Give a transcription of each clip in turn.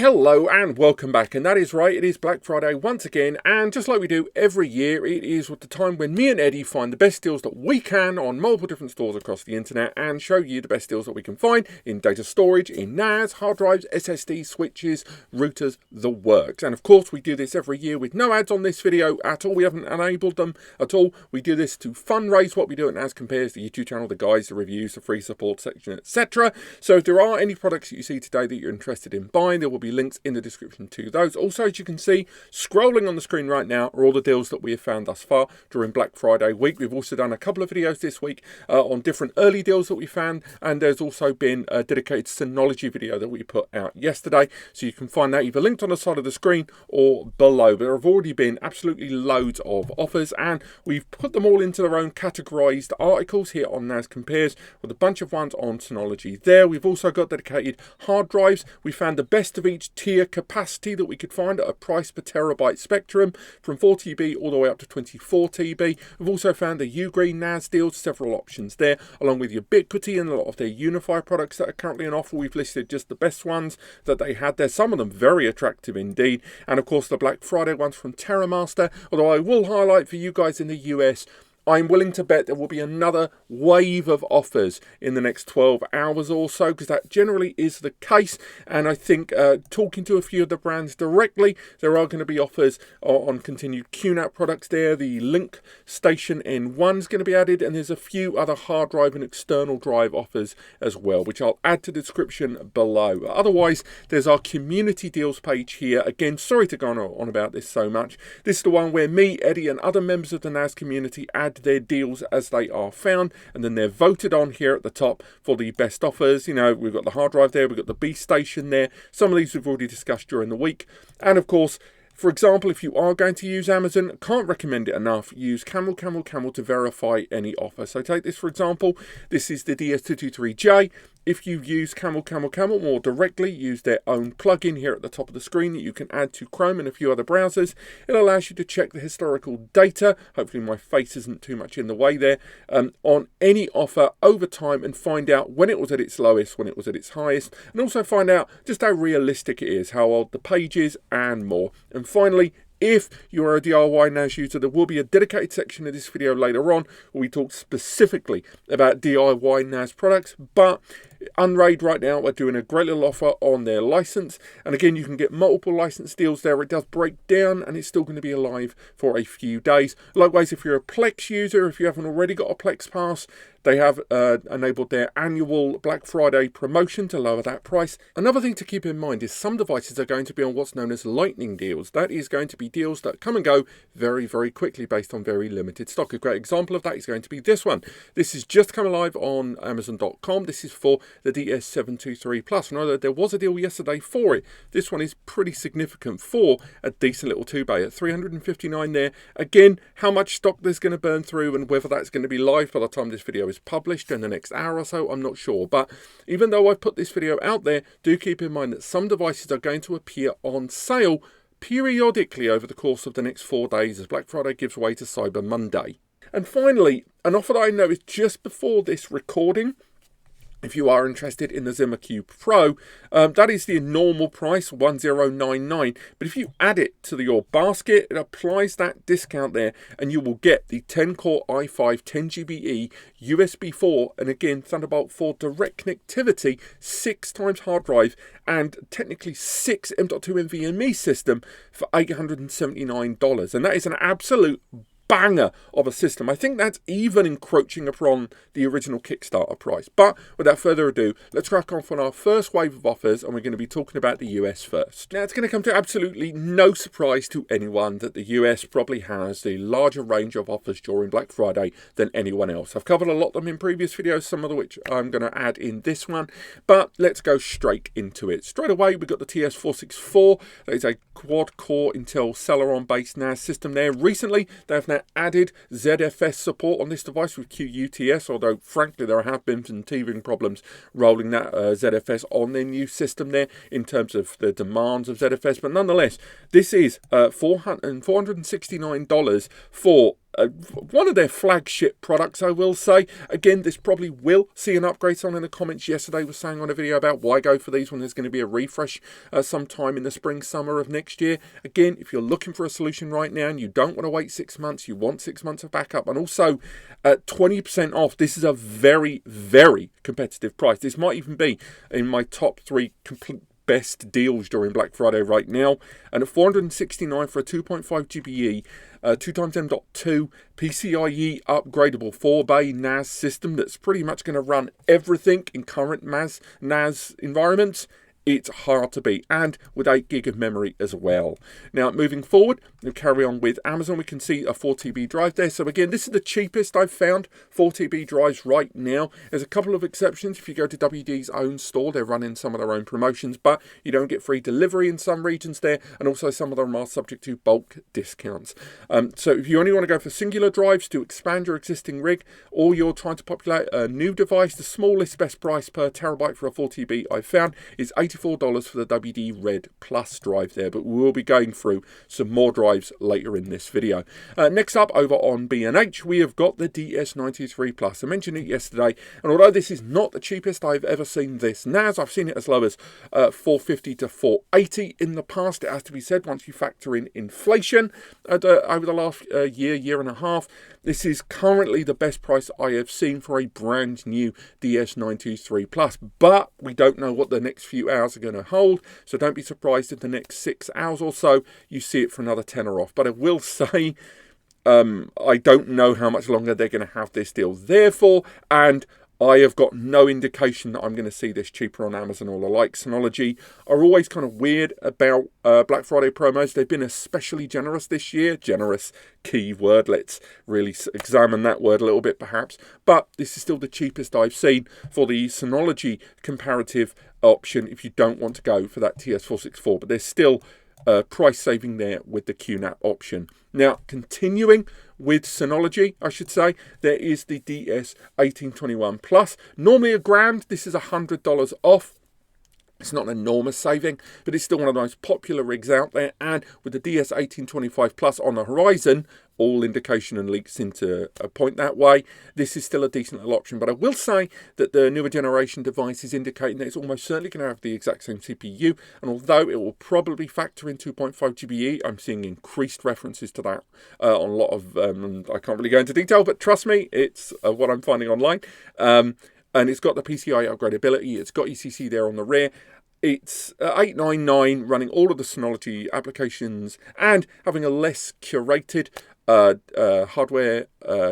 Hello and welcome back, and that is right, it is Black Friday once again, and just like we do every year, it is the time when me and Eddie find the best deals that we can on multiple different stores across the internet and show you the best deals that we can find in data storage, in NAS, hard drives, SSD, switches, routers, the works. And of course we do this every year with no ads on this video at all. We haven't enabled them at all. We do this to fundraise what we do at NAS Compares, the YouTube channel, the guides, the reviews, the free support section, etc. So if there are any products that you see today that you're interested in buying, there will be links in the description to those. Also, as you can see, scrolling on the screen right now are all the deals that we have found thus far during Black Friday week. We've also done a couple of videos this week on different early deals that we found, and there's also been a dedicated Synology video that we put out yesterday, so you can find that either linked on the side of the screen or below. There have already been absolutely loads of offers, and we've put them all into their own categorized articles here on NAS Compares with a bunch of ones on Synology there. We've also got dedicated hard drives. We found the best of each tier capacity that we could find at a price per terabyte spectrum from 4 TB all the way up to 24 TB. We've also found the UGREEN NAS Deals, several options there, along with Ubiquiti and a lot of their Unify products that are currently on offer. We've listed just the best ones that they had there, some of them very attractive indeed, and of course the Black Friday ones from Terramaster, although I will highlight for you guys in the US, I'm willing to bet there will be another wave of offers in the next 12 hours or so, because that generally is the case. And I think talking to a few of the brands directly, there are going to be offers on continued QNAP products there. The Link Station N1 is going to be added, and there's a few other hard drive and external drive offers as well, which I'll add to the description below. Otherwise, there's our community deals page here. Again, sorry to go on about this so much. This is the one where me, Eddie, and other members of the NAS community add their deals as they are found, and then they're voted on here at the top for the best offers. You know, we've got the hard drive there, we've got the B station there. Some of these we've already discussed during the week. And of course, for example, if you are going to use Amazon, can't recommend it enough, use CamelCamelCamel to verify any offer. So take this for example, this is the DS223J. If you use CamelCamelCamel more directly, use their own plugin here at the top of the screen that you can add to Chrome and a few other browsers. It allows you to check the historical data, hopefully my face isn't too much in the way there, on any offer over time, and find out when it was at its lowest, when it was at its highest, and also find out just how realistic it is, how old the page is, and more. And finally, if you're a DIY NAS user, there will be a dedicated section of this video later on where we talk specifically about DIY NAS products, but Unraid right now are doing a great little offer on their license, and again you can get multiple license deals there. It does break down and it's still going to be alive for a few days. Likewise, if you're a Plex user, if you haven't already got a Plex pass, they have enabled their annual Black Friday promotion to lower that price. Another thing to keep in mind is some devices are going to be on what's known as lightning deals. That is going to be deals that come and go very, very quickly based on very limited stock. A great example of that is going to be this one. This has just come alive on Amazon.com. This is for the DS723 Plus. I know that there was a deal yesterday for it. This one is pretty significant for a decent little 2-bay at 359 there. Again, how much stock there's going to burn through and whether that's going to be live by the time this video is published in the next hour or so, I'm not sure. But even though I've put this video out there, do keep in mind that some devices are going to appear on sale periodically over the course of the next 4 days as Black Friday gives way to Cyber Monday. And finally, an offer that I know is just before this recording. If you are interested in the Zimou Cube Pro, that is the normal price, 1099. But if you add it to your basket, it applies that discount there, and you will get the 10-core i5 10GBE USB 4, and again Thunderbolt 4 direct connectivity, 6 times hard drive, and technically 6 M.2 NVMe system for $879. And that is an absolute banger of a system. I think that's even encroaching upon the original Kickstarter price. But without further ado, let's crack off on our first wave of offers, and we're going to be talking about the US first. Now, it's going to come to absolutely no surprise to anyone that the US probably has the larger range of offers during Black Friday than anyone else. I've covered a lot of them in previous videos, some of which I'm going to add in this one, but let's go straight into it. Straight away, we've got the TS-464. That is a quad-core Intel Celeron-based NAS system there. Recently, they have now added ZFS support on this device with QUTS, although frankly there have been some teething problems rolling that ZFS on their new system there in terms of the demands of ZFS. But nonetheless, this is $469 for one of their flagship products, I will say. Again, this probably will see an upgrade. Someone in the comments yesterday was saying on a video about why go for these when there's going to be a refresh sometime in the spring, summer of next year. Again, if you're looking for a solution right now and you don't want to wait 6 months, you want 6 months of backup, and also at 20% off, this is a very, very competitive price. This might even be in my top 3 complete best deals during Black Friday right now, and at $469 for a 2.5 GBE 2x M.2 PCIe upgradable 4-bay NAS system that's pretty much going to run everything in current NAS environments. It's hard to beat, and with 8 gig of memory as well. Now, moving forward, we'll carry on with Amazon. We can see a 4TB drive there. So again, this is the cheapest I've found 4TB drives right now. There's a couple of exceptions. If you go to WD's own store, they're running some of their own promotions, but you don't get free delivery in some regions there, and also some of them are subject to bulk discounts. So if you only want to go for singular drives to expand your existing rig, or you're trying to populate a new device, the smallest best price per terabyte for a 4TB I've found is $84 for the WD Red Plus drive there, but we will be going through some more drives later in this video. Next up, over on B&H, we have got the DS923 Plus. I mentioned it yesterday, and although this is not the cheapest I've ever seen this NAS, I've seen it as low as $450 to $480 in the past. It has to be said, once you factor in inflation over the last year and a half, this is currently the best price I have seen for a brand new DS923 Plus, but we don't know what the next few hours are going to hold, so don't be surprised if the next 6 hours or so you see it for another tenner off. But I will say, I don't know how much longer they're going to have this deal there for, and I have got no indication that I'm going to see this cheaper on Amazon or the like. Synology are always kind of weird about Black Friday promos. They've been especially generous this year. Generous, key word. Let's really examine that word a little bit perhaps. But this is still the cheapest I've seen for the Synology comparative option if you don't want to go for that TS-464. But there's still price saving there with the QNAP option. Now, continuing with Synology, I should say, there is the DS1821 Plus. Normally a grand, this is $100 off. It's not an enormous saving, but it's still one of the most popular rigs out there. And with the DS1825 Plus on the horizon, all indication and leaks seem to point that way, this is still a decent little option. But I will say that the newer generation device is indicating that it's almost certainly going to have the exact same CPU. And although it will probably factor in 2.5 GBE, I'm seeing increased references to that on a lot of, I can't really go into detail, but trust me, it's what I'm finding online. And it's got the PCIe upgradability, it's got ECC there on the rear. It's 899 running all of the Synology applications and having a less curated hardware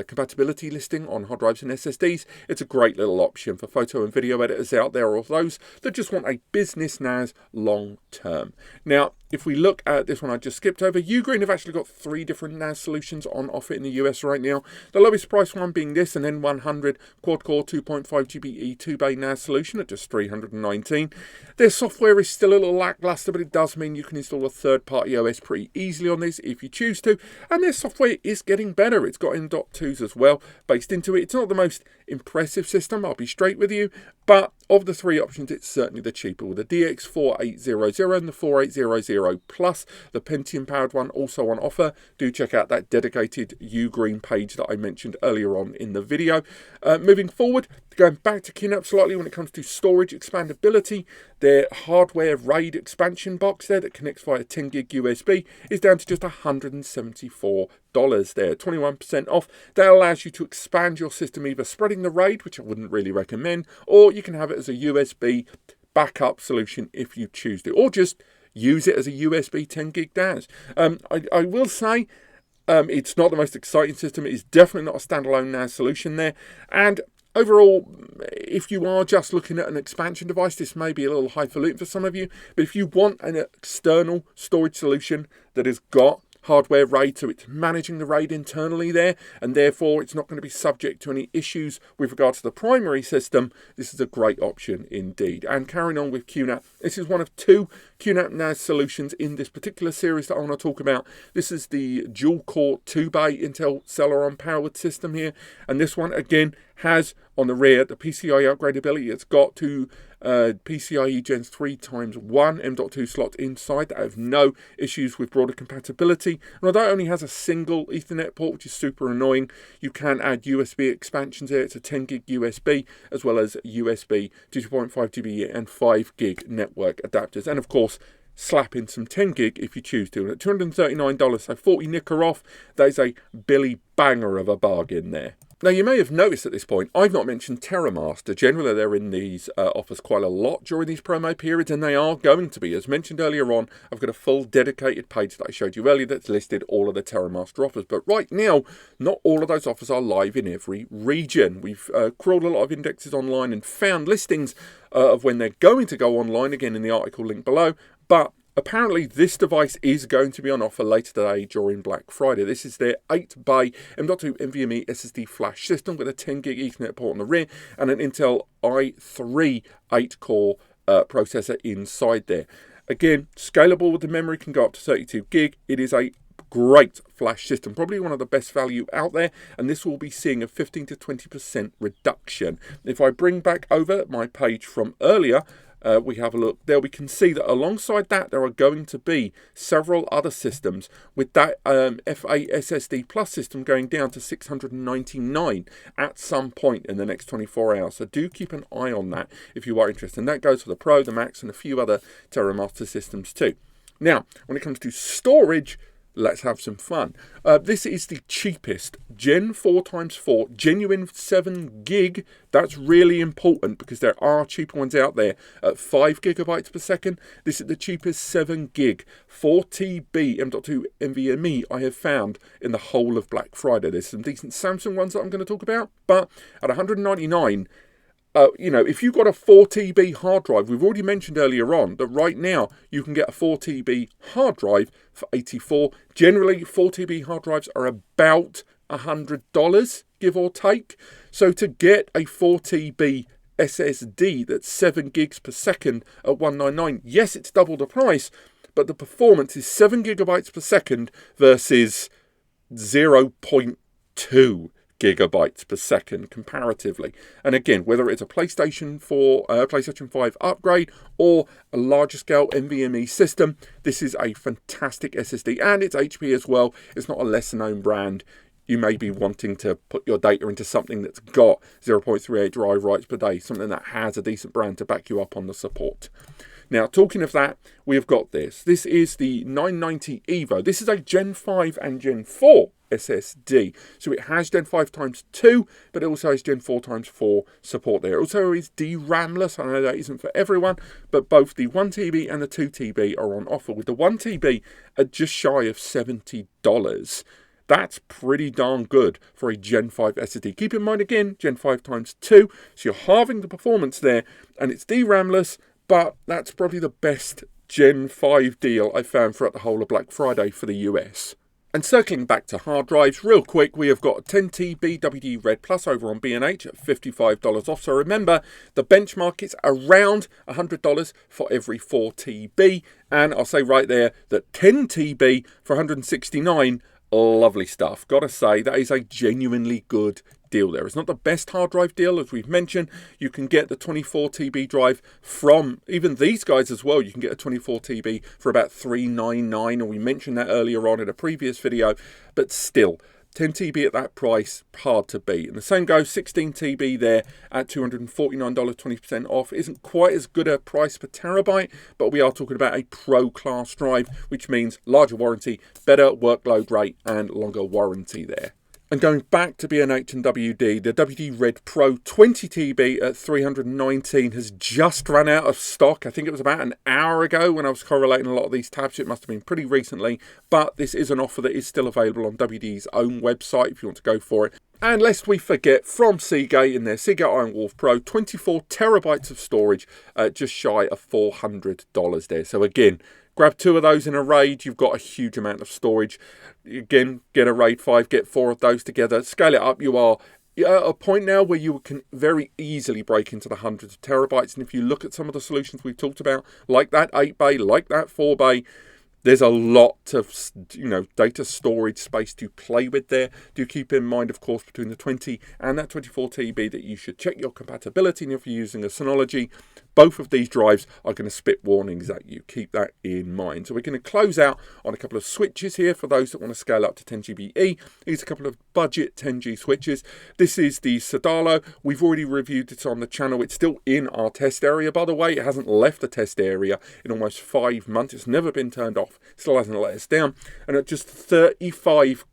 compatibility listing on hard drives and SSDs. It's a great little option for photo and video editors out there, or those that just want a business NAS long term. Now, if we look at this one I just skipped over, UGREEN have actually got 3 different NAS solutions on offer in the US right now. The lowest price one being this, an N100 quad-core 2.5 GBE 2-bay NAS solution at just $319. Their software is still a little lackluster, but it does mean you can install a third-party OS pretty easily on this if you choose to, and their software is getting better. It's got M.2s as well based into it. It's not the most impressive system, I'll be straight with you, but of the 3 options, it's certainly the cheaper, with the DX4800 and the 4800 Plus, the Pentium-powered one also on offer. Do check out that dedicated UGREEN page that I mentioned earlier on in the video. Moving forward, going back to QNAP slightly when it comes to storage expandability, their hardware RAID expansion box there that connects via 10 gig USB is down to just $174 there, 21% off. That allows you to expand your system, either spreading the RAID, which I wouldn't really recommend, or you can have it as a USB backup solution if you choose to, or just use it as a USB 10 gig NAS. I will say it's not the most exciting system. It is definitely not a standalone NAS solution there, and overall, if you are just looking at an expansion device, this may be a little highfalutin for some of you, but if you want an external storage solution that has got hardware RAID, so it's managing the RAID internally there, and therefore it's not going to be subject to any issues with regard to the primary system, this is a great option indeed. And carrying on with QNAP, this is one of 2 QNAP NAS solutions in this particular series that I want to talk about. This is the dual-core 2-bay Intel Celeron-powered system here, and this one again has on the rear the PCIe upgradability. It's got to PCIe Gens 3x1 M.2 slot inside. I have no issues with broader compatibility. And although it only has a single Ethernet port, which is super annoying, you can add USB expansions here. It's a 10 gig USB as well as USB 2.5 GB and 5 gig network adapters. And of course, slap in some 10 gig if you choose to. And at $239, so 40 nicker off, that is a Billy banger of a bargain there. Now, you may have noticed at this point, I've not mentioned Terramaster. Generally, they're in these offers quite a lot during these promo periods, and they are going to be. As mentioned earlier on, I've got a full dedicated page that I showed you earlier that's listed all of the Terramaster offers. But right now, not all of those offers are live in every region. We've crawled a lot of indexes online and found listings of when they're going to go online, again in the article link below. But apparently this device is going to be on offer later today during Black Friday. This is their 8-bay M.2 NVMe SSD flash system with a 10 gig Ethernet port on the rear and an Intel i3 8-core processor inside there. Again, scalable with the memory, can go up to 32 gig. It is a great flash system, probably one of the best value out there, and this will be seeing a 15 to 20% reduction. If I bring back over my page from earlier, we have a look there, we can see that alongside that there are going to be several other systems, with that FASSD Plus system going down to $699 at some point in the next 24 hours. So do keep an eye on that if you are interested. And that goes for the Pro, the Max, and a few other Terramaster systems too. Now, when it comes to storage, let's have some fun. This is the cheapest Gen 4x4 genuine 7 gig. That's really important because there are cheaper ones out there at 5 gigabytes per second. This is the cheapest 7 gig 4TB M.2 NVMe I have found in the whole of Black Friday. There's some decent Samsung ones that I'm going to talk about, but at $199, you know, if you've got a 4TB hard drive, we've already mentioned earlier on that right now you can get a 4TB hard drive for $84. Generally, 4TB hard drives are about $100, give or take. So to get a 4TB SSD that's 7 gigs per second at $199, yes, it's double the price, but the performance is 7 gigabytes per second versus 0.2 gigabytes per second comparatively. And again, whether it's a PlayStation 4, PlayStation 5 upgrade or a larger scale NVMe system, this is a fantastic SSD, and it's HP as well. It's not a lesser known brand. You may be wanting to put your data into something that's got 0.38 drive writes per day, something that has a decent brand to back you up on the support. Now, talking of that, we have got this. This is the 990 EVO. This is a Gen 5 and Gen 4 SSD. So it has Gen 5x2, but it also has Gen 4x4 support there. It also is DRAMless. I know that isn't for everyone, but both the 1TB and the 2TB are on offer, with the 1TB at just shy of $70. That's pretty darn good for a Gen 5 SSD. Keep in mind, again, Gen 5x2, so you're halving the performance there, and it's DRAMless, but that's probably the best Gen 5 deal I found throughout the whole of Black Friday for the US. And circling back to hard drives, real quick, we have got a 10TB WD Red Plus over on B&H at $55 off. So remember, the benchmark is around $100 for every 4TB. And I'll say right there that 10TB for $169, lovely stuff. Gotta say, that is a genuinely good deal there. It's not the best hard drive deal, as we've mentioned. You can get the 24TB drive from even these guys as well. You can get a 24TB for about $399, and we mentioned that earlier on in a previous video, but still, 10TB at that price, hard to beat. And the same goes 16TB there at $249, 20% off. Isn't quite as good a price per terabyte, but we are talking about a Pro class drive, which means larger warranty, better workload rate, and longer warranty there. And going back to B&H and WD, the WD Red Pro 20TB at $319 has just run out of stock. I think it was about an hour ago when I was correlating a lot of these tabs. It must have been pretty recently, but this is an offer that is still available on WD's own website if you want to go for it. And lest we forget, from Seagate in their Seagate IronWolf Pro, 24 terabytes of storage at just shy of $400 there. So again, grab 2 of those in a RAID, you've got a huge amount of storage. Again, get a RAID 5, get 4 of those together, scale it up. You are at a point now where you can very easily break into the hundreds of terabytes. And if you look at some of the solutions we've talked about, like that 8-bay, like that 4-bay, there's a lot of, data storage space to play with there. Do keep in mind, of course, between the 20 and that 24TB that you should check your compatibility, and if you're using a Synology, both of these drives are going to spit warnings at you. Keep that in mind. So we're going to close out on a couple of switches here for those that want to scale up to 10GBE. These are a couple of budget 10G switches. This is the Synology. We've already reviewed it on the channel. It's still in our test area, by the way. It hasn't left the test area in almost 5 months. It's never been turned off. Still hasn't let us down. And at just 35,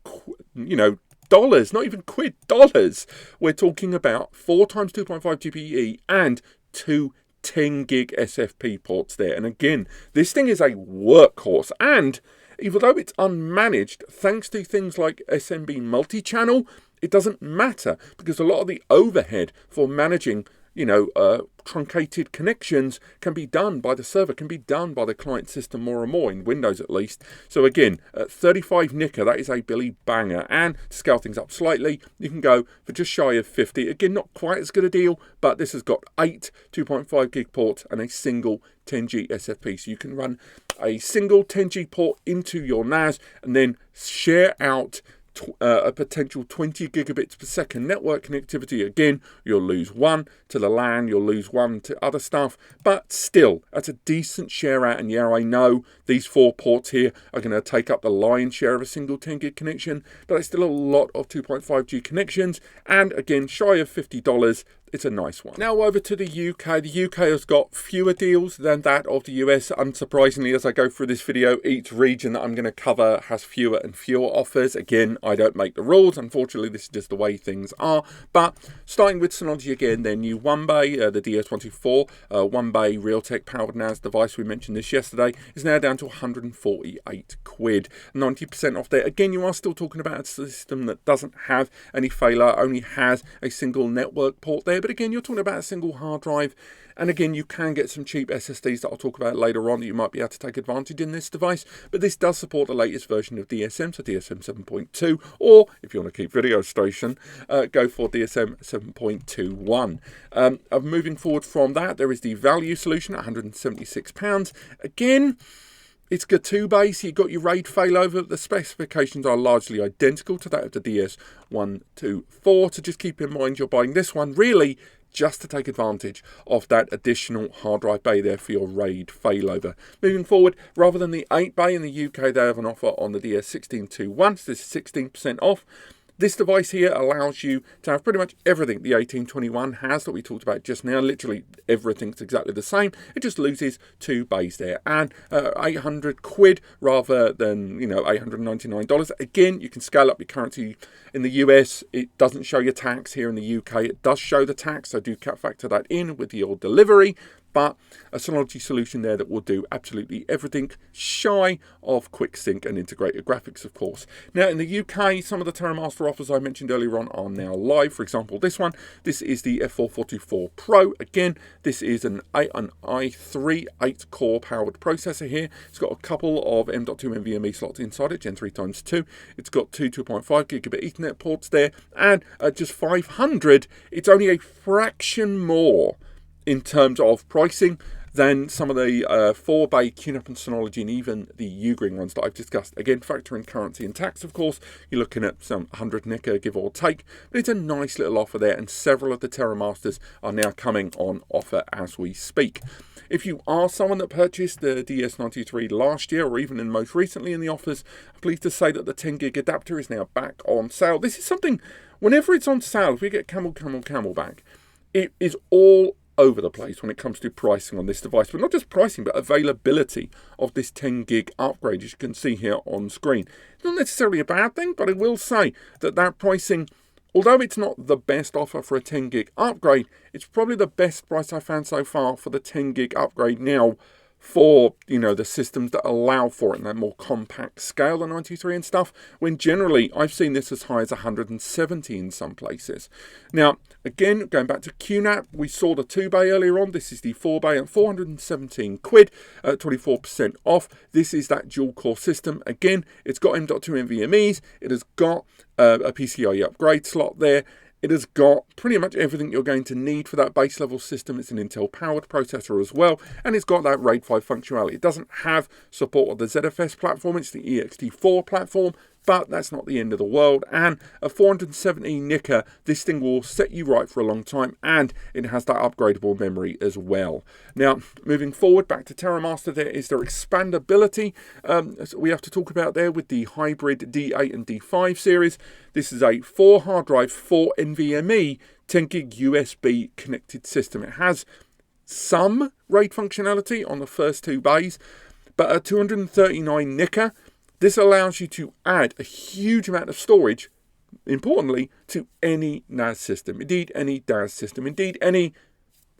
dollars, not even quid, dollars, we're talking about 4 times 2.5 GBE and 2 10 gig SFP ports there. And again, this thing is a workhorse, and even though it's unmanaged, thanks to things like SMB multi-channel, it doesn't matter, because a lot of the overhead for managing truncated connections can be done by the server, can be done by the client system more and more, in Windows at least. So again, at 35 nicker, that is a Billy banger. And to scale things up slightly, you can go for just shy of 50. Again, not quite as good a deal, but this has got 8 2.5 gig ports and a single 10G SFP. So you can run a single 10G port into your NAS and then share out a potential 20 gigabits per second network connectivity. Again, you'll lose one to the LAN, you'll lose one to other stuff, but still, that's a decent share out. And yeah, I know these 4 ports here are going to take up the lion's share of a single 10 gig connection, but it's still a lot of 2.5G connections. And again, shy of $50, it's a nice one. Now over to the UK. The UK has got fewer deals than that of the US. Unsurprisingly, as I go through this video, each region that I'm going to cover has fewer and fewer offers. Again, I don't make the rules. Unfortunately, this is just the way things are. But starting with Synology again, their new 1-bay, the DS124, 1-bay Realtek powered NAS device, we mentioned this yesterday, is now down to 148 quid. 90% off there. Again, you are still talking about a system that doesn't have any failure, only has a single network port there. But again, you're talking about a single hard drive. And again, you can get some cheap SSDs that I'll talk about later on that you might be able to take advantage in this device. But this does support the latest version of DSM, so DSM 7.2. Or, if you want to keep video station, go for DSM 7.21. Moving forward from that, there is the value solution at £176. Again, it's got 2-bay, so you've got your RAID failover. The specifications are largely identical to that of the DS124. So just keep in mind you're buying this one really just to take advantage of that additional hard drive bay there for your RAID failover. Moving forward, rather than the 8-bay in the UK, they have an offer on the DS1621. So this is 16% off. This device here allows you to have pretty much everything the 1821 has that we talked about just now. Literally everything's exactly the same. It just loses 2 bays there. And 800 quid rather than, $899. Again, you can scale up your currency. In the US, it doesn't show your tax. Here in the UK, it does show the tax. So do factor that in with your delivery. But a Synology solution there that will do absolutely everything shy of quick sync and integrated graphics, of course. Now, in the UK, some of the Terramaster offers I mentioned earlier on are now live. For example, this one. This is the F4-424 Pro. Again, this is an i3 8-core powered processor here. It's got a couple of M.2 NVMe slots inside it, Gen 3x2. It's got 2 2.5 gigabit Ethernet ports there. And at just 500, it's only a fraction more in terms of pricing than some of the 4-bay QNAP and Synology and even the UGREEN ones that I've discussed. Again, factor in currency and tax, of course. You're looking at some 100 nicker, give or take. But it's a nice little offer there, and several of the Terramasters are now coming on offer as we speak. If you are someone that purchased the DS93 last year, or even most recently in the offers, I'm pleased to say that the 10 gig adapter is now back on sale. This is something, whenever it's on sale, if we get CamelCamelCamel back, it is all over the place when it comes to pricing on this device, but not just pricing, but availability of this 10 gig upgrade, as you can see here on screen. It's not necessarily a bad thing, but I will say that pricing, although it's not the best offer for a 10 gig upgrade, it's probably the best price I've found so far for the 10 gig upgrade now for, the systems that allow for it in that more compact scale, the 93 and stuff, when generally I've seen this as high as 170 in some places. Now, again, going back to QNAP, we saw the 2-bay earlier on. This is the 4-bay at 417 quid, 24% off. This is that dual core system. Again, it's got M.2 NVMe's. It has got a PCIe upgrade slot there. It has got pretty much everything you're going to need for that base level system. It's an Intel powered processor as well, and it's got that RAID 5 functionality. It doesn't have support of the ZFS platform. It's the ext4 platform. but that's not the end of the world. And a 470 nicker, this thing will set you right for a long time, and it has that upgradable memory as well. Now, moving forward back to Terramaster, there is their expandability. We have to talk about there with the hybrid D8 and D5 series. This is a 4 hard drive, 4 NVMe, 10 gig USB connected system. It has some RAID functionality on the first 2 bays, but a 239 nicker. This allows you to add a huge amount of storage, importantly, to any NAS system. Indeed, any DAS system. Indeed, any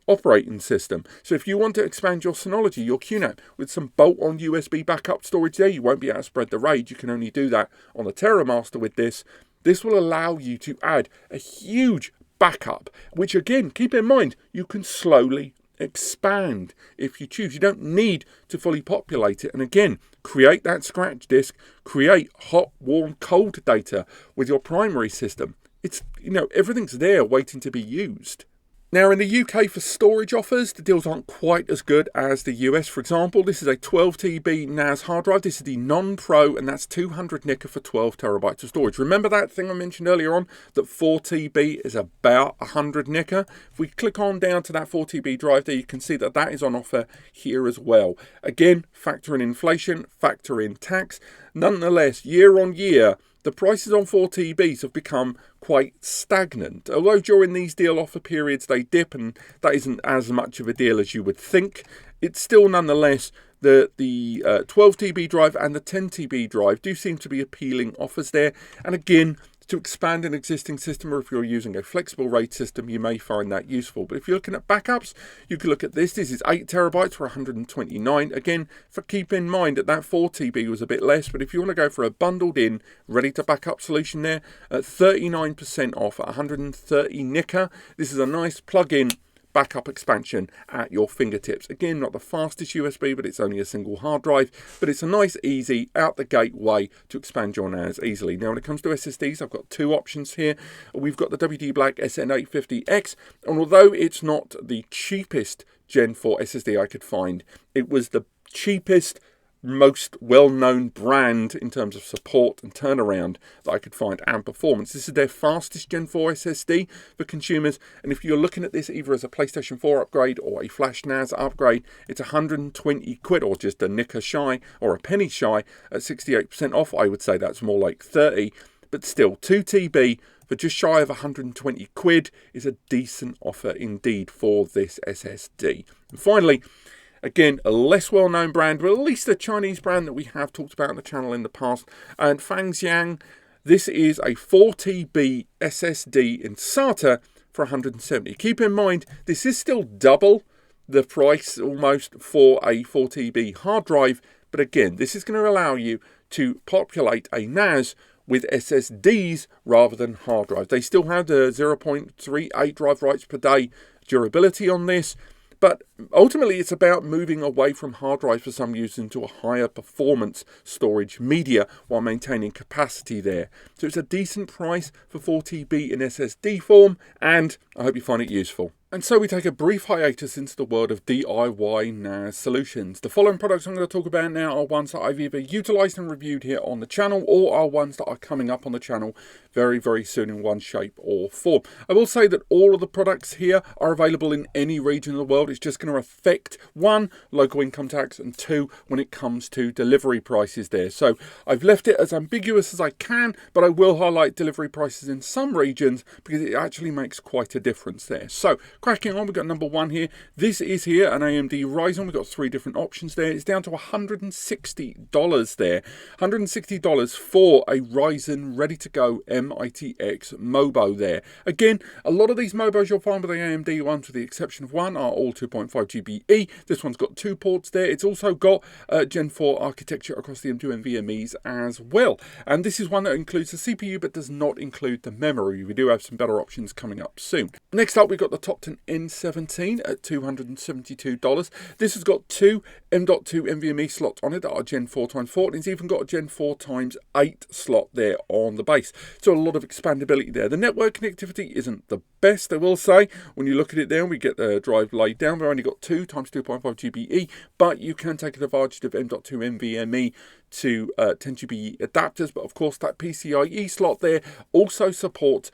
operating system. So if you want to expand your Synology, your QNAP, with some bolt-on USB backup storage there, you won't be able to spread the RAID. You can only do that on the Terramaster with this. This will allow you to add a huge backup, which again, keep in mind, you can slowly expand if you choose. You don't need to fully populate it. And again, create that scratch disk, create hot, warm, cold data with your primary system. It's, everything's there waiting to be used. Now, in the UK for storage offers, the deals aren't quite as good as the US. For example, this is a 12 TB NAS hard drive. This is the non-Pro, and that's 200 nicker for 12 terabytes of storage. Remember that thing I mentioned earlier on, that 4 TB is about 100 nicker? If we click on down to that 4 TB drive there, you can see that that is on offer here as well. Again, factor in inflation, factor in tax. Nonetheless, year on year, the prices on 4 TBs have become quite stagnant. Although during these deal offer periods they dip, and that isn't as much of a deal as you would think, it's still nonetheless the 12 TB drive and the 10 TB drive do seem to be appealing offers there. And again, to expand an existing system, or if you're using a flexible RAID system, you may find that useful. But if you're looking at backups, you can look at this. This is 8 terabytes for 129. Again, keep in mind that 4 TB was a bit less, but if you want to go for a bundled in, ready to backup solution there, at 39% off at 130 nicker, this is a nice plug-in backup expansion at your fingertips. Again, not the fastest USB, but it's only a single hard drive, but it's a nice, easy, out the gate way to expand your NAS easily. Now, when it comes to SSDs, I've got 2 options here. We've got the WD Black SN850X, and although it's not the cheapest Gen 4 SSD I could find, it was the cheapest, most well-known brand in terms of support and turnaround that I could find, and performance. This is their fastest Gen 4 SSD for consumers, and if you're looking at this either as a PlayStation 4 upgrade or a flash NAS upgrade, it's 120 quid, or just a nicker shy, or a penny shy, at 68% off. I would say that's more like 30, but still, 2 TB for just shy of 120 quid is a decent offer indeed for this SSD. And finally, again, a less well-known brand, but at least a Chinese brand that we have talked about on the channel in the past, and FANGANG. This is a 4 TB SSD in SATA for 170. Keep in mind, this is still double the price almost for a 4 TB hard drive, but again, this is going to allow you to populate a NAS with SSDs rather than hard drives. They still have the 0.38 drive writes per day durability on this, but ultimately it's about moving away from hard drives for some users into a higher performance storage media while maintaining capacity there. So it's a decent price for 4 TB in SSD form, and I hope you find it useful. And so we take a brief hiatus into the world of DIY NAS solutions. The following products I'm going to talk about now are ones that I've either utilised and reviewed here on the channel, or are ones that are coming up on the channel very, very soon in one shape or form. I will say that all of the products here are available in any region of the world. It's just going to affect, 1, local income tax, and 2, when it comes to delivery prices there. So I've left it as ambiguous as I can, but I will highlight delivery prices in some regions because it actually makes quite a difference there. So cracking on, we've got number 1 here. This is here an AMD Ryzen. We've got 3 different options there. It's down to $160 there. $160 for a Ryzen ready-to-go mATX Mobo there. Again, a lot of these Mobos you'll find with the AMD ones, with the exception of one, are all 2.5 GBE. This one's got 2 ports there. It's also got Gen 4 architecture across the M2 NVMe's as well. And this is one that includes the CPU but does not include the memory. We do have some better options coming up soon. Next up, we've got the Topton N17 at $272. This has got 2 M.2 NVMe slots on it that are Gen 4x4, and it's even got a Gen 4x8 slot there on the base. So a lot of expandability there. The network connectivity isn't the best, I will say. When you look at it there, we get the drive laid down. We've only got 2 times 2.5 GBE, but you can take advantage of M.2 NVMe to 10 GBE adapters. But of course, that PCIe slot there also supports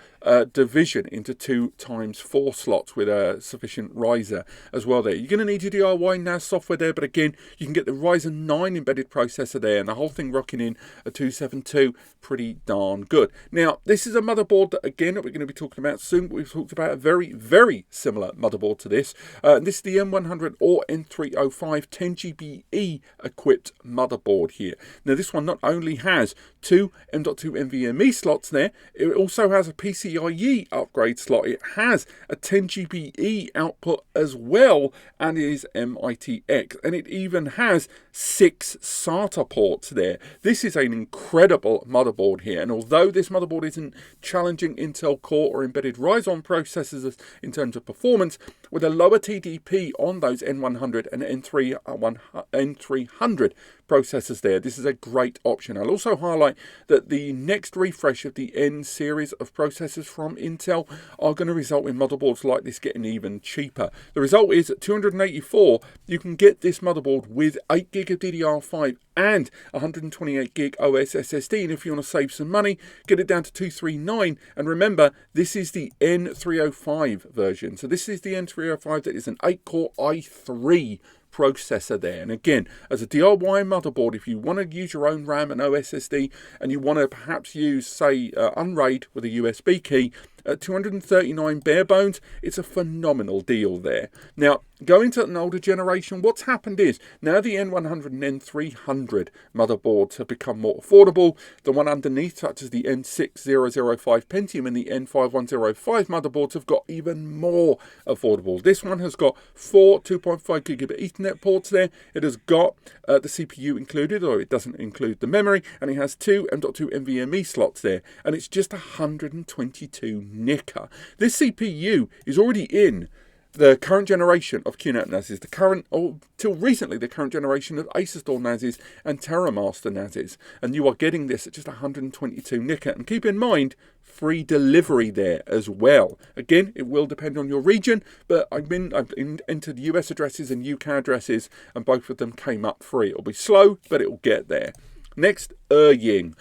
division into 2 times 4 slots with a sufficient riser as well there. You're going to need your DIY NAS software there, but again, you can get the Ryzen 9 embedded processor there, and the whole thing rocking in a 272, pretty darn good. Now, this is a motherboard that, again, that we're going to be talking about soon, but we've talked about a very, very similar motherboard to this. And this is the N100 or N305 10 GBE equipped motherboard here. Now, this one not only has 2 M.2 NVMe slots there, it also has a PCIe upgrade slot. It has a 10 GBE output as well, and it is mATX, and it even has 6 SATA ports there. This is an incredible motherboard here, and although this motherboard isn't challenging Intel Core or embedded Ryzen processors in terms of performance, with a lower TDP on those N100 and N300 processors there, this is a great option. I'll also highlight that the next refresh of the N series of processors from Intel are going to result in motherboards like this getting even cheaper. The result is at $284, you can get this motherboard with 8 gig of DDR5 and 128 gig OS SSD, and if you want to save some money, get it down to $239. And remember, this is the N305 version, so this is the N305 that is an 8-core i3 processor there. And again, as a DIY motherboard, if you want to use your own RAM and OSSD, and you want to perhaps use, say, Unraid with a USB key, at $239 bare bones, it's a phenomenal deal there. Now, going to an older generation, what's happened is, now the N100 and N300 motherboards have become more affordable. The one underneath, such as the N6005 Pentium and the N5105 motherboards, have got even more affordable. This one has got 4 2.5 gigabit Ethernet ports there. It has got the CPU included, or it doesn't include the memory, and it has 2 M.2 NVMe slots there, and it's just 122 nicker. This CPU is already in the current generation of QNAP NASes, the current, or till recently, the current generation of ASUS NASes and Terramaster NASes, and you are getting this at just 122 nicker. And keep in mind, free delivery there as well. Again, it will depend on your region, but I've entered US addresses and UK addresses, and both of them came up free. It'll be slow, but it will get there. Next, mATX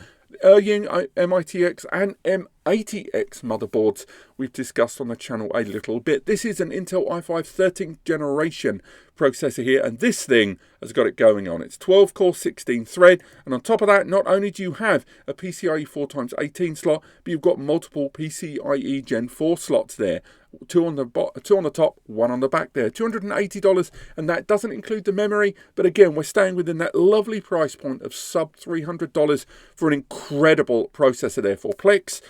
and mATX motherboards we've discussed on the channel a little bit. This is an Intel i5 13th generation processor here, and this thing has got it going on. It's 12 core 16 thread, and on top of that, not only do you have a PCIe 4x18 slot, but you've got multiple PCIe Gen 4 slots there. 2 on the top, 1 on the back there. $280, and that doesn't include the memory, but again, we're staying within that lovely price point of sub $300 for an incredible processor there for Plex,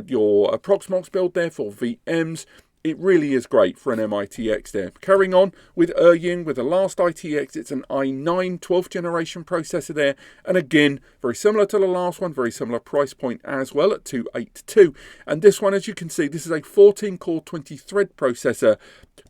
your Proxmox build there for VMs. It really is great for an mATX there. Carrying on with with the last ITX, it's an i9 12th generation processor there. And again, very similar to the last one, very similar price point as well at $282. And this one, as you can see, this is a 14-core 20-thread processor.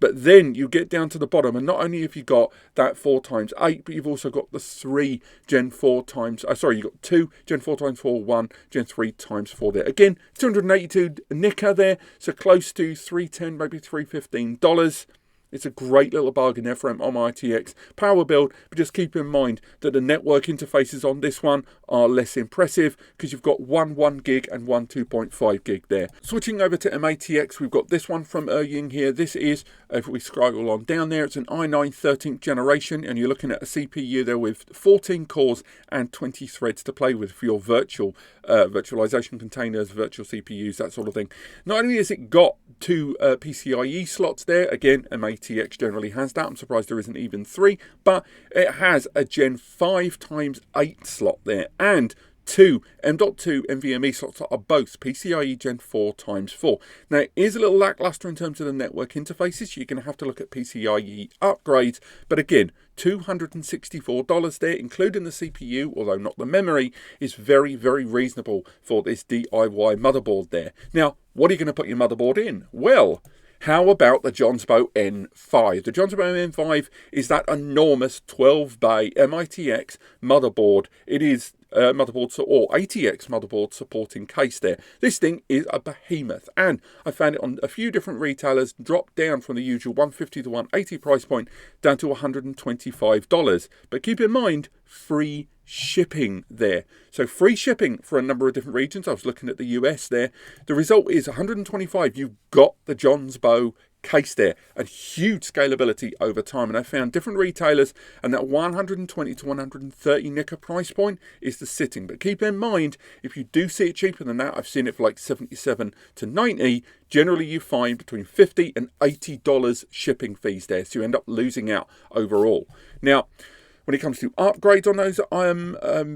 But then you get down to the bottom, and not only have you got that 4x8, but you've also got the 3 Gen 4 times, you've got 2 Gen 4 times 4, 1 Gen 3 times 4 there. Again, 282 nicker there, so close to $310, maybe $315. It's a great little bargain there for mATX power build, but just keep in mind that the network interfaces on this one are less impressive because you've got one 1 gig and one 2.5 gig there. Switching over to mATX, we've got this one from here. This is, if we scroll on down there, it's an i9 13th generation, and you're looking at a CPU there with 14 cores and 20 threads to play with for your virtualization containers, virtual CPUs, that sort of thing. Not only has it got 2 PCIe slots there, again, mATX generally has that. I'm surprised there isn't even 3, but it has a Gen 5x8 slot there, and 2 M.2 NVMe slots that are both PCIe Gen 4x4. Now, it is a little lackluster in terms of the network interfaces. You're going to have to look at PCIe upgrades, but again, $264 there, including the CPU, although not the memory, is very, very reasonable for this DIY motherboard there. Now, what are you going to put your motherboard in? Well, how about the Jonsbo N5? The Jonsbo N5 is that enormous 12-bay mATX motherboard. It is motherboard or ATX motherboard supporting case there. This thing is a behemoth, and I found it on a few different retailers, dropped down from the usual $150 to $180 price point down to $125. But keep in mind, free shipping there. So free shipping for a number of different regions. I was looking at the US there. The result is $125. You've got the Jonsbo case there, and huge scalability over time. And I found different retailers, and that 120 to 130 nicker price point is the sitting. But keep in mind, if you do see it cheaper than that, I've seen it for like 77 to 90. Generally, you find between $50 and $80 shipping fees there, so you end up losing out overall. Now, when it comes to upgrades on those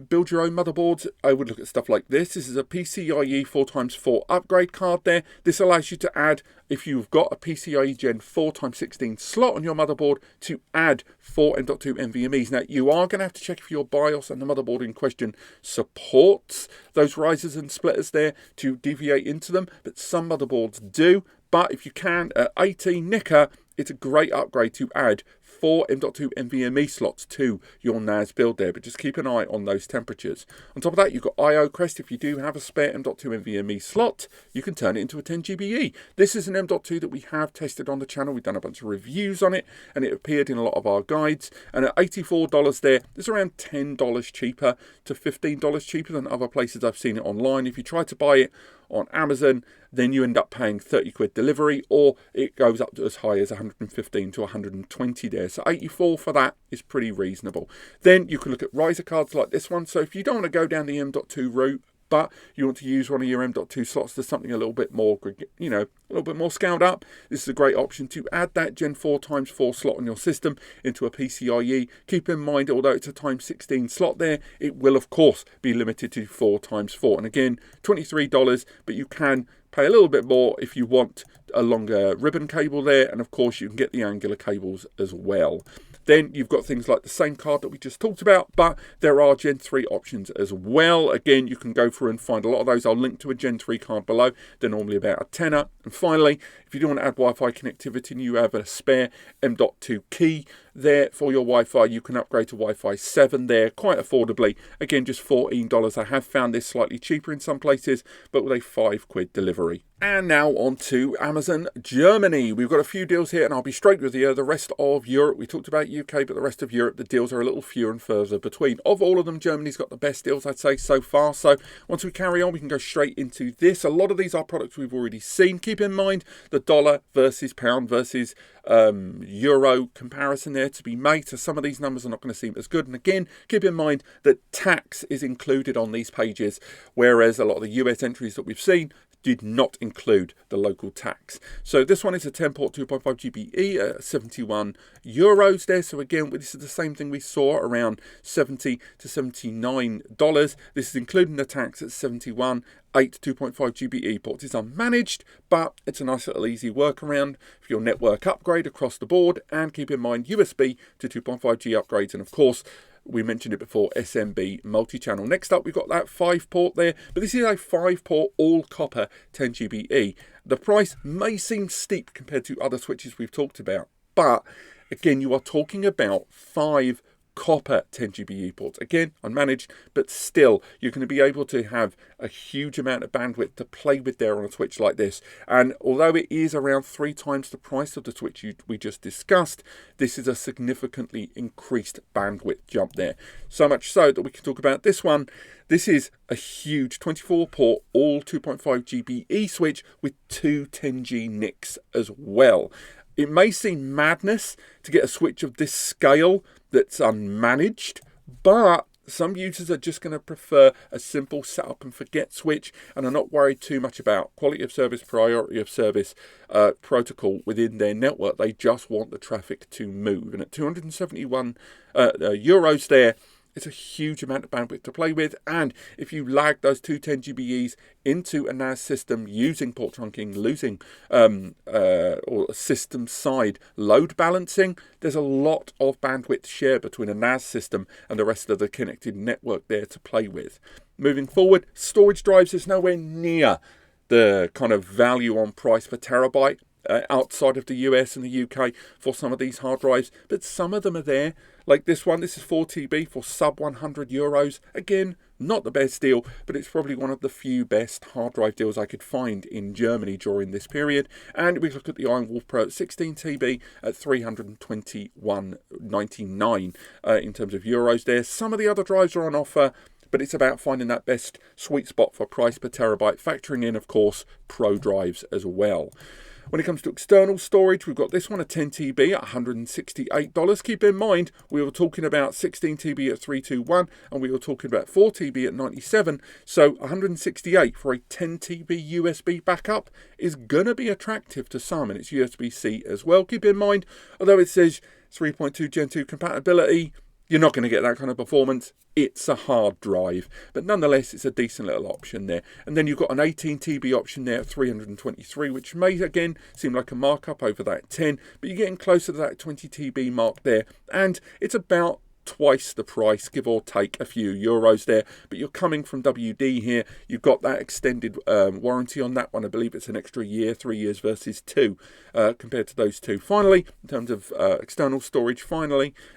build your own motherboards, I would look at stuff like this. This is a PCIe 4x4 upgrade card there. This allows you to add, if you've got a PCIe Gen 4x16 slot on your motherboard, to add 4 M.2 NVMe's. Now, you are going to have to check if your BIOS and the motherboard in question supports those risers and splitters there to deviate into them, but some motherboards do. But if you can, at 18 nicker, it's a great upgrade to add 4 M.2 NVMe slots to your NAS build there, but just keep an eye on those temperatures. On top of that, you've got IO Crest. If you do have a spare M.2 NVMe slot, you can turn it into a 10 GBE. This is an M.2 that we have tested on the channel. We've done a bunch of reviews on it, and it appeared in a lot of our guides. And at $84 there, it's around $10 cheaper to $15 cheaper than other places I've seen it online. If you try to buy it on Amazon, then you end up paying 30 quid delivery, or it goes up to as high as 115 to 120 there. So 84 for that is pretty reasonable. Then you can look at riser cards like this one. So if you don't want to go down the M.2 route, but you want to use one of your M.2 slots to something a little bit more, you know, a little bit more scaled up, this is a great option to add that Gen 4x4 slot on your system into a PCIe. Keep in mind, although it's a x16 slot there, it will of course be limited to 4x4. And again, $23, but you can pay a little bit more if you want a longer ribbon cable there, and of course you can get the angular cables as well. Then you've got things like the same card that we just talked about, but there are Gen 3 options as well. Again, you can go through and find a lot of those. I'll link to a Gen 3 card below. They're normally about a tenner. And finally, if you do want to add Wi-Fi connectivity and you have a spare M.2 key there for your Wi-Fi, you can upgrade to Wi-Fi 7 there quite affordably. Again, just $14. I have found this slightly cheaper in some places, but with a 5 quid delivery. And now on to Amazon Germany. We've got a few deals here, and I'll be straight with you. The rest of Europe, we talked about UK, but the rest of Europe, the deals are a little fewer and further between. Of all of them, Germany's got the best deals, I'd say, so far. So once we carry on, we can go straight into this. A lot of these are products we've already seen. Keep in mind the dollar versus pound versus euro comparison there to be made. So some of these numbers are not going to seem as good. And again, keep in mind that tax is included on these pages, whereas a lot of the US entries that we've seen did not include the local tax. So this one is a 10-port 2.5 GBE at 71 euros there. So again, this is the same thing we saw, around $70 to $79. This is including the tax at 71. 8 2.5 GBE ports is unmanaged, but it's a nice little easy workaround for your network upgrade across the board. And keep in mind USB to 2.5G upgrades, and of course, we mentioned it before, SMB multi-channel. Next up, we've got that 5-port there, but this is a 5-port all-copper 10 GBE. The price may seem steep compared to other switches we've talked about, but again, you are talking about 5 copper 10 GBE ports. Again, unmanaged, but still, you're going to be able to have a huge amount of bandwidth to play with there on a switch like this. And although it is around 3 times the price of the switch we just discussed, this is a significantly increased bandwidth jump there. So much so that we can talk about this one. This is a huge 24-port, all 2.5 GBE switch with 2 10G NICs as well. It may seem madness to get a switch of this scale that's unmanaged, but some users are just going to prefer a simple setup and forget switch and are not worried too much about quality of service, priority of service protocol within their network. They just want the traffic to move. And at 271 euros there, it's a huge amount of bandwidth to play with, and if you lag those 2 10 GBEs into a NAS system using port trunking, losing or system side load balancing, there's a lot of bandwidth share between a NAS system and the rest of the connected network there to play with. Moving forward, storage drives is nowhere near the kind of value on price per terabyte outside of the US and the UK for some of these hard drives, but some of them are there. like this one. This is 4 TB for sub €100. Again, not the best deal, but it's probably one of the few best hard drive deals I could find in Germany during this period. And we look at the IronWolf Pro at 16 TB at €321.99 in terms of euros there. Some of the other drives are on offer, but it's about finding that best sweet spot for price per terabyte, factoring in, of course, Pro drives as well. When it comes to external storage, we've got this one at 10 TB at $168. Keep in mind, we were talking about 16 TB at $321, and we were talking about 4 TB at $97. So $168 for a 10 TB USB backup is going to be attractive to some, and it's USB-C as well. Keep in mind, although it says 3.2 Gen 2 compatibility, you're not going to get that kind of performance. It's a hard drive, but nonetheless, it's a decent little option there. And then you've got an 18 TB option there at 323, which may, again, seem like a markup over that 10, but you're getting closer to that 20 TB mark there. And it's about twice the price, give or take a few euros there, but you're coming from WD here. You've got that extended warranty on that one. I believe it's an extra year, 3 years versus 2 compared to those two. Finally, in terms of external storage,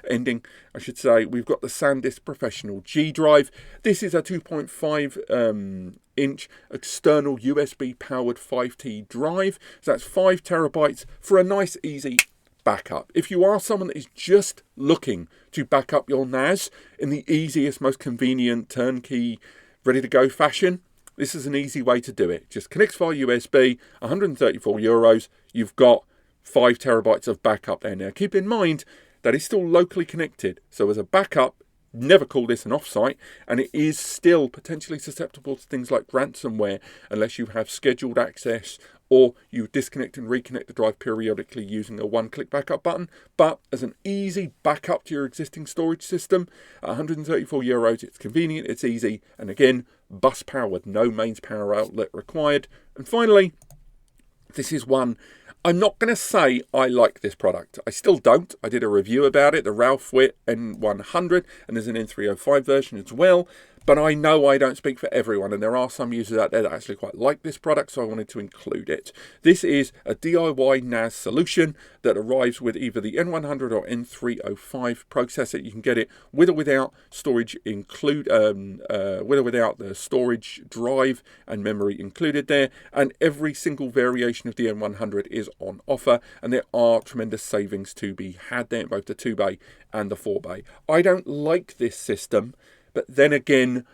ending, I should say, we've got the SanDisk Professional G drive. This is a 2.5 inch external USB powered 5T drive. So that's 5 terabytes for a nice easy backup. If you are someone that is just looking to back up your NAS in the easiest, most convenient, turnkey, ready to go fashion, this is an easy way to do it. Just connect via USB, €134, you've got 5 terabytes of backup there. Now keep in mind that it's still locally connected, so as a backup, never call this an offsite, and it is still potentially susceptible to things like ransomware unless you have scheduled access or you disconnect and reconnect the drive periodically using a one-click backup button. But as an easy backup to your existing storage system, €134, it's convenient, it's easy, and again, bus powered, no mains power outlet required. And finally, this is one, I'm not going to say I like this product. I still don't. I did a review about it, the Ralphwitt N100, and there's an N305 version as well. But I know I don't speak for everyone, and there are some users out there that actually quite like this product, so I wanted to include it. This is a DIY NAS solution that arrives with either the N100 or N305 processor. You can get it with or without storage with or without the storage drive and memory included there. And every single variation of the N100 is on offer, and there are tremendous savings to be had there in both the 2-bay and the 4-bay. I don't like this system, but then again,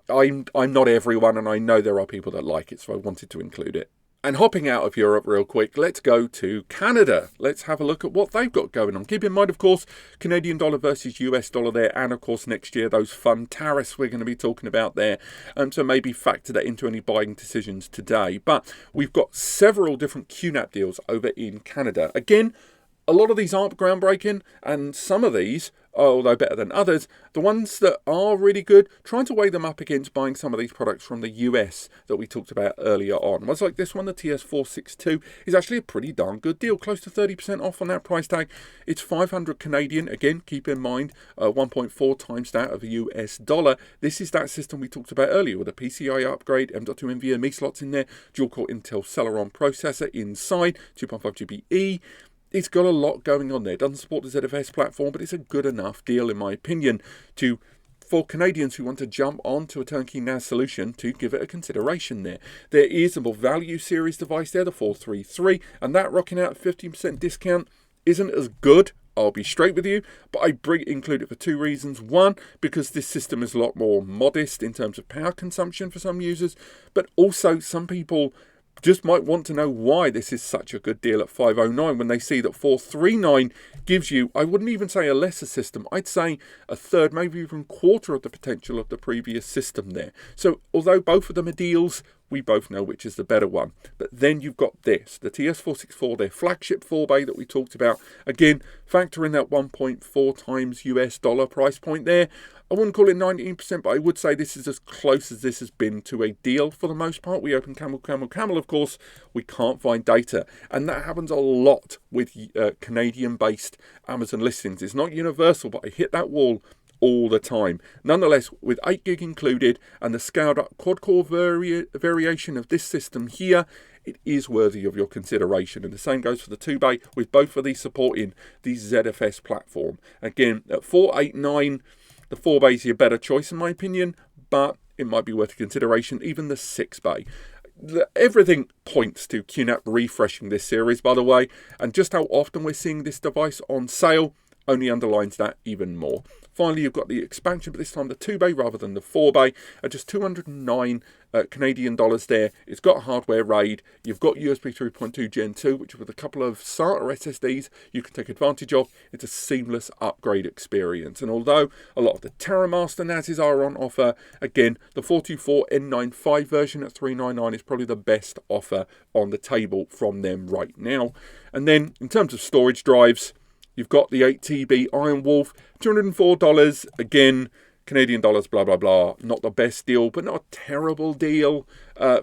I'm not everyone, and I know there are people that like it, so I wanted to include it. And hopping out of Europe real quick, let's go to Canada. Let's have a look at what they've got going on. Keep in mind, of course, Canadian dollar versus US dollar there, and of course next year, those fun tariffs we're going to be talking about there. So maybe factor that into any buying decisions today. But we've got several different QNAP deals over in Canada. Again, a lot of these aren't groundbreaking, and some of these, although better than others, the ones that are really good, trying to weigh them up against buying some of these products from the US that we talked about earlier on. Ones like this one, the TS-462, is actually a pretty darn good deal, close to 30% off on that price tag. It's 500 Canadian, again, keep in mind, 1.4 times that of a US dollar. This is that system we talked about earlier with a PCIe upgrade, M.2 NVMe slots in there, dual-core Intel Celeron processor inside, 2.5 GBE. It's got a lot going on there. It doesn't support the ZFS platform, but it's a good enough deal, in my opinion, for Canadians who want to jump onto a turnkey NAS solution to give it a consideration there. There is a more value series device there, the 433, and that rocking out a 15% discount isn't as good, I'll be straight with you, but I include it for 2 reasons. One, because this system is a lot more modest in terms of power consumption for some users, but also some people just might want to know why this is such a good deal at $509 when they see that $439 gives you, I wouldn't even say a lesser system, I'd say a third, maybe even quarter of the potential of the previous system there. So although both of them are deals, we both know which is the better one. But then you've got this, the TS-464, their flagship 4-bay that we talked about. Again, factor in that 1.4 times US dollar price point there. I wouldn't call it 19%, but I would say this is as close as this has been to a deal for the most part. We open CamelCamelCamel, of course, we can't find data. And that happens a lot with Canadian-based Amazon listings. It's not universal, but I hit that wall all the time. Nonetheless, with 8 gig included and the scaled up quad-core variation of this system here, it is worthy of your consideration. And the same goes for the 2-bay, with both of these supporting the ZFS platform. Again, at $489, the 4-bay is your better choice in my opinion, but it might be worth consideration, even the 6-bay. Everything points to QNAP refreshing this series, by the way, and just how often we're seeing this device on sale only underlines that even more. Finally, you've got the expansion, but this time the 2-bay rather than the 4-bay, at just 209 Canadian dollars there. It's got a hardware RAID. You've got USB 3.2 Gen 2, which with a couple of SATA SSDs you can take advantage of. It's a seamless upgrade experience. And although a lot of the Terramaster NASs are on offer, again, the 424 N95 version at $399 is probably the best offer on the table from them right now. And then in terms of storage drives, you've got the 8TB IronWolf, $204. Again, Canadian dollars, blah, blah, blah. Not the best deal, but not a terrible deal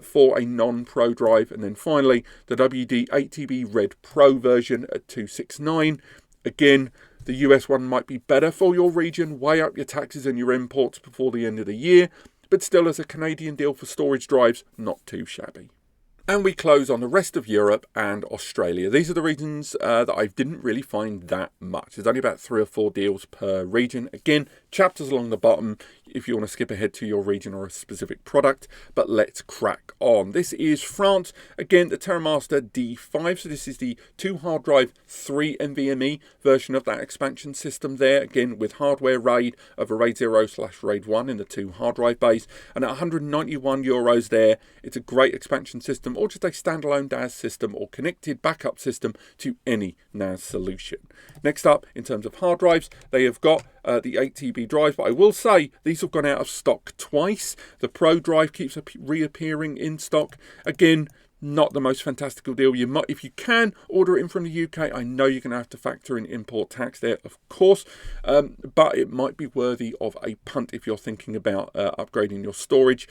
for a non-Pro drive. And then finally, the WD 8TB Red Pro version at $269. Again, the US one might be better for your region. Weigh up your taxes and your imports before the end of the year. But still, as a Canadian deal for storage drives, not too shabby. And we close on the rest of Europe and Australia. These are the regions that I didn't really find that much. There's only about 3 or 4 deals per region. Again, chapters along the bottom if you want to skip ahead to your region or a specific product. But let's crack on. This is France. Again, the Terramaster D5. So this is the 2 hard drive, 3 NVMe version of that expansion system there. Again, with hardware RAID of a RAID 0/RAID 1 in the 2 hard drive bays. And at €191 there, it's a great expansion system, or just a standalone NAS system or connected backup system to any NAS solution. Next up, in terms of hard drives, they have got the 8TB drive, but I will say these have gone out of stock twice. The Pro drive keeps reappearing in stock. Again, not the most fantastical deal. You might, if you can, order it in from the UK. I know you're going to have to factor in import tax there, of course, but it might be worthy of a punt if you're thinking about upgrading your storage.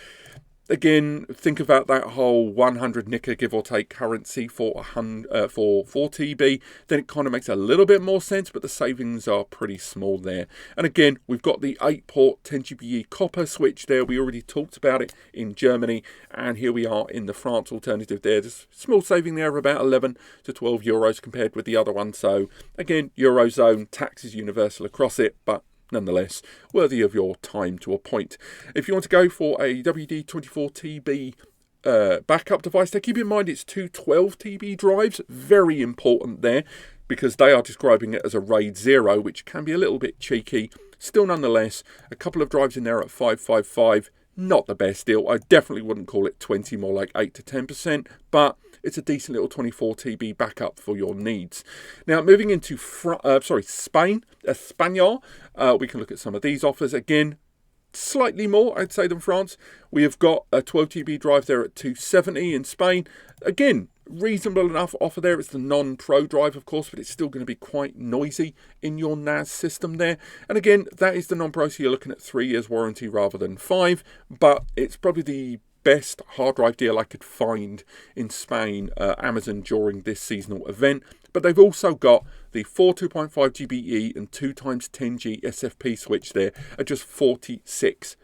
Again, think about that whole 100 nicker give or take currency for 4TB. Then it kind of makes a little bit more sense, but the savings are pretty small there. And again, we've got the 8-port 10GBE copper switch there. We already talked about it in Germany, and here we are in the France alternative there. There's a small saving there of about 11 to 12 euros compared with the other one. So again, Eurozone, tax is universal across it, but nonetheless, worthy of your time to a point. If you want to go for a WD24TB backup device, there, keep in mind it's 2 12TB drives. Very important there, because they are describing it as a RAID 0, which can be a little bit cheeky. Still, nonetheless, a couple of drives in there at $555. Not the best deal. I definitely wouldn't call it 20, more like 8 to 10%, but it's a decent little 24TB backup for your needs. Now, moving into Spain, Espanol, we can look at some of these offers. Again, slightly more, I'd say, than France. We have got a 12TB drive there at $270 in Spain. Again, reasonable enough offer there. It's the non-Pro drive, of course, but it's still going to be quite noisy in your NAS system there. And again, that is the non-Pro, so you're looking at 3 years warranty rather than 5, but it's probably the best hard drive deal I could find in Spain, Amazon, during this seasonal event. But they've also got the 4 2.5 GBE and 2 x 10G SFP switch there at just €46.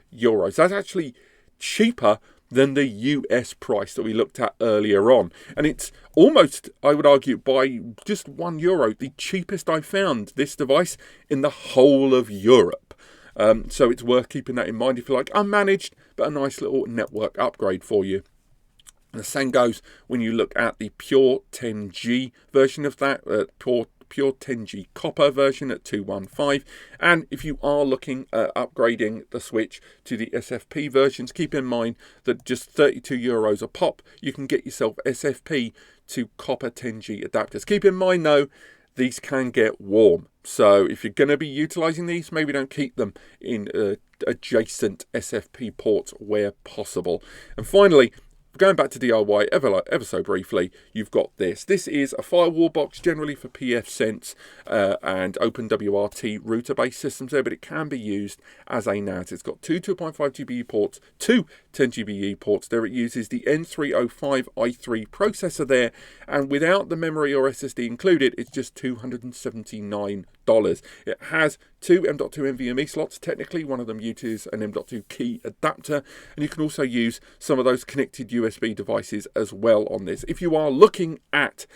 That's actually cheaper than the US price that we looked at earlier on. And it's almost, I would argue, by just €1, the cheapest I found this device in the whole of Europe. So it's worth keeping that in mind if you like unmanaged, but a nice little network upgrade for you. And the same goes when you look at the pure 10G version of that, pure 10G copper version at $215. And if you are looking at upgrading the switch to the SFP versions, keep in mind that just €32 a pop, you can get yourself SFP to copper 10G adapters. Keep in mind though, these can get warm. So if you're going to be utilizing these, maybe don't keep them in adjacent SFP ports where possible. And finally, going back to DIY ever so briefly, you've got this. This is a firewall box generally for pfSense and OpenWRT router-based systems there, but it can be used as a NAS. It's got 2 2.5 GBE ports, 2 10 GBE ports there. It uses the N305i3 processor there, and without the memory or SSD included, it's just $279. It has two M.2 NVMe slots. Technically, one of them uses an M.2 key adapter, and you can also use some of those connected USB devices as well on this. If you are looking at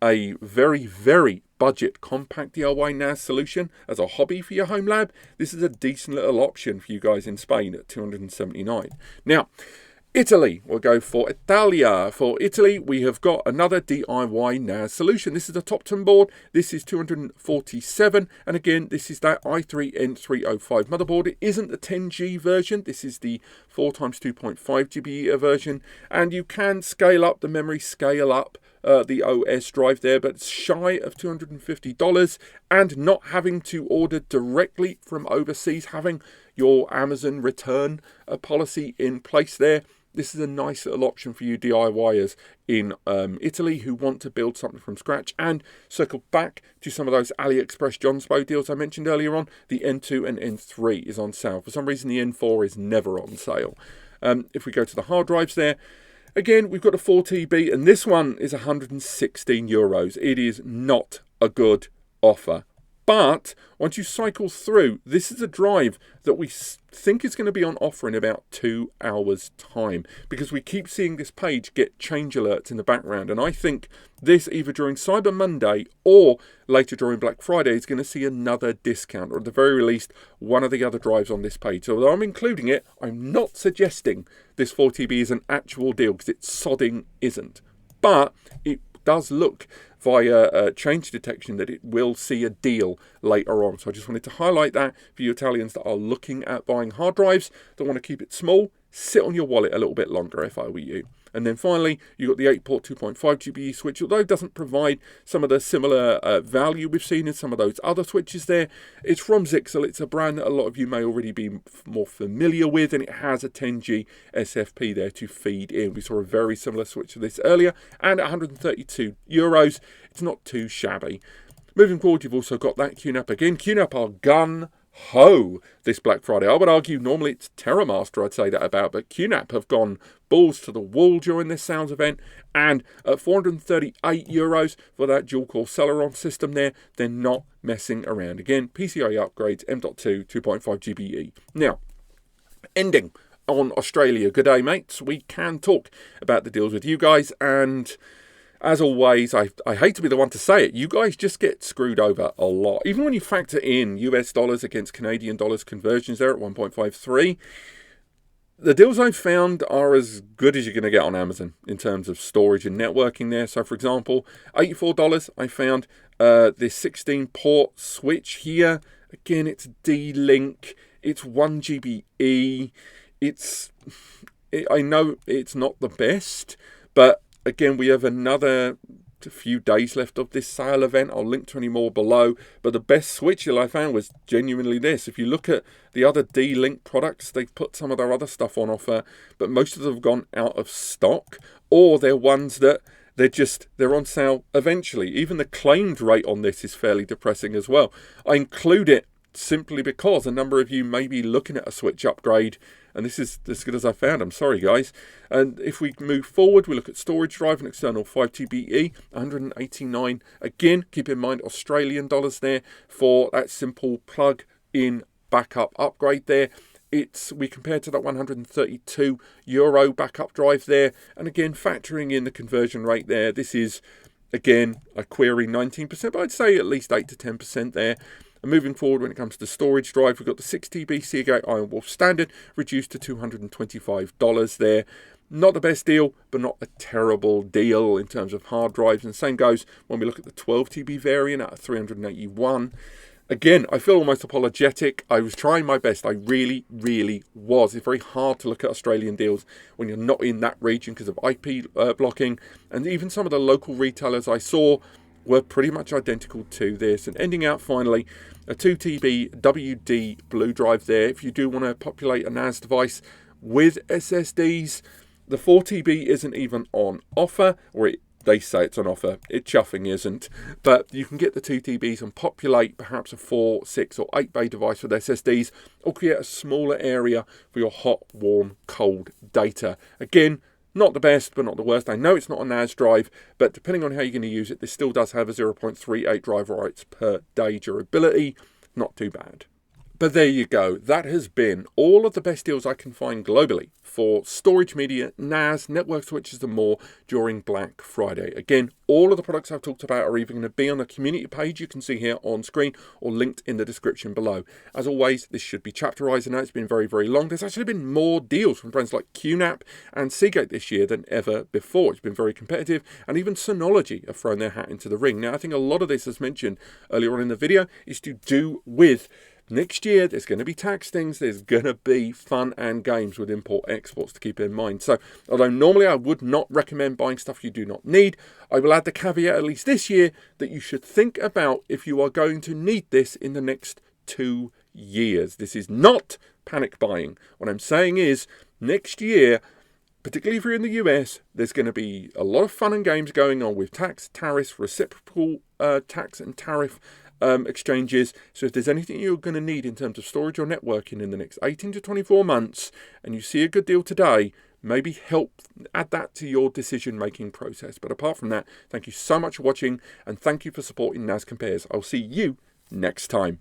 a very, very budget compact DIY NAS solution as a hobby for your home lab, this is a decent little option for you guys in Spain at $279. Now, Italy, we'll go for Italia. For Italy, we have got another DIY NAS solution. This is a Topton board. This is 247, and again, this is that i3 N305 motherboard. It isn't the 10G version. This is the 4x2.5 GB version, and you can scale up the memory, scale up the OS drive there, but it's shy of $250, and not having to order directly from overseas, having your Amazon return policy in place there. This is a nice little option for you DIYers in Italy who want to build something from scratch. And circle back to some of those AliExpress Jonsbo deals I mentioned earlier on. The N2 and N3 is on sale. For some reason, the N4 is never on sale. If we go to the hard drives there, again, we've got a 4TB, and this one is €116. It is not a good offer. But once you cycle through, this is a drive that we think is going to be on offer in about 2 hours' time, because we keep seeing this page get change alerts in the background. And I think this, either during Cyber Monday or later during Black Friday, is going to see another discount, or at the very least, one of the other drives on this page. So although I'm including it, I'm not suggesting this 4TB is an actual deal, because it sodding isn't. But it does look via change detection that it will see a deal later on. So I just wanted to highlight that for you Italians that are looking at buying hard drives, that want to keep it small, sit on your wallet a little bit longer if I were you. And then finally, you've got the 8-port 2.5 GB switch, although it doesn't provide some of the similar value we've seen in some of those other switches there. It's from Zixel. It's a brand that a lot of you may already be more familiar with, and it has a 10G SFP there to feed in. We saw a very similar switch to this earlier, and at €132, it's not too shabby. Moving forward, you've also got that QNAP again. QNAP are gun-ho this Black Friday. I would argue normally it's Terramaster I'd say that about, but QNAP have gone balls to the wall during this Sounds event, and at €438 for that dual-core Celeron system there, they're not messing around. Again, PCIe upgrades, M.2, 2.5 GBE. Now, ending on Australia. Good day, mates. We can talk about the deals with you guys, and as always, I hate to be the one to say it, you guys just get screwed over a lot. Even when you factor in US dollars against Canadian dollars conversions there at 1.53, the deals I've found are as good as you're going to get on Amazon in terms of storage and networking there. So, for example, $84, I found this 16-port switch here. Again, it's D-Link. It's 1 GBE. I know it's not the best, but again, we have another few days left of this sale event. I'll link to any more below. But the best switch that I found was genuinely this. If you look at the other D-Link products, they've put some of their other stuff on offer, but most of them have gone out of stock, or they're ones that they're on sale eventually. Even the claimed rate on this is fairly depressing as well. I include it simply because a number of you may be looking at a switch upgrade, and this is as good as I found. I'm sorry, guys. And if we move forward, we look at storage drive and external 5TBE, 189. Again, keep in mind Australian dollars there for that simple plug-in backup upgrade there. We compare to that €132 backup drive there, and again factoring in the conversion rate there, this is again a query 19%, but I'd say at least 8 to 10% there. And moving forward, when it comes to storage drive, we've got the 6TB Seagate IronWolf Standard reduced to $225 there. Not the best deal, but not a terrible deal in terms of hard drives. And same goes when we look at the 12TB variant at $381. Again, I feel almost apologetic. I was trying my best. I really, really was. It's very hard to look at Australian deals when you're not in that region because of IP blocking. And even some of the local retailers I saw were pretty much identical to this. And ending out finally, a 2TB WD Blue drive there. If you do want to populate a NAS device with SSDs, the 4TB isn't even on offer, or they say it's on offer. It chuffing isn't. But you can get the 2TBs and populate perhaps a 4, 6 or 8 bay device with SSDs, or create a smaller area for your hot, warm, cold data. Again, Not the best, but not the worst. I know it's not a NAS drive, but depending on how you're going to use it, this still does have a 0.38 drive writes per day durability. Not too bad. But there you go. That has been all of the best deals I can find globally for storage media, NAS, network switches and more during Black Friday. Again, all of the products I've talked about are either going to be on the community page you can see here on screen or linked in the description below. As always, this should be chapterized. I know it's been very, very long. There's actually been more deals from brands like QNAP and Seagate this year than ever before. It's been very competitive, and even Synology have thrown their hat into the ring. Now, I think a lot of this, as mentioned earlier on in the video, is to do with next year. There's going to be tax things, there's going to be fun and games with import exports to keep in mind. So although normally I would not recommend buying stuff you do not need, I will add the caveat at least this year that you should think about if you are going to need this in the next 2 years. This is not panic buying. What I'm saying is next year, particularly if you're in the US, there's going to be a lot of fun and games going on with tax, tariffs, reciprocal tax and tariff exchanges. So if there's anything you're going to need in terms of storage or networking in the next 18 to 24 months, and you see a good deal today, maybe help add that to your decision-making process. But apart from that, thank you so much for watching, and thank you for supporting NAS Compares. I'll see you next time.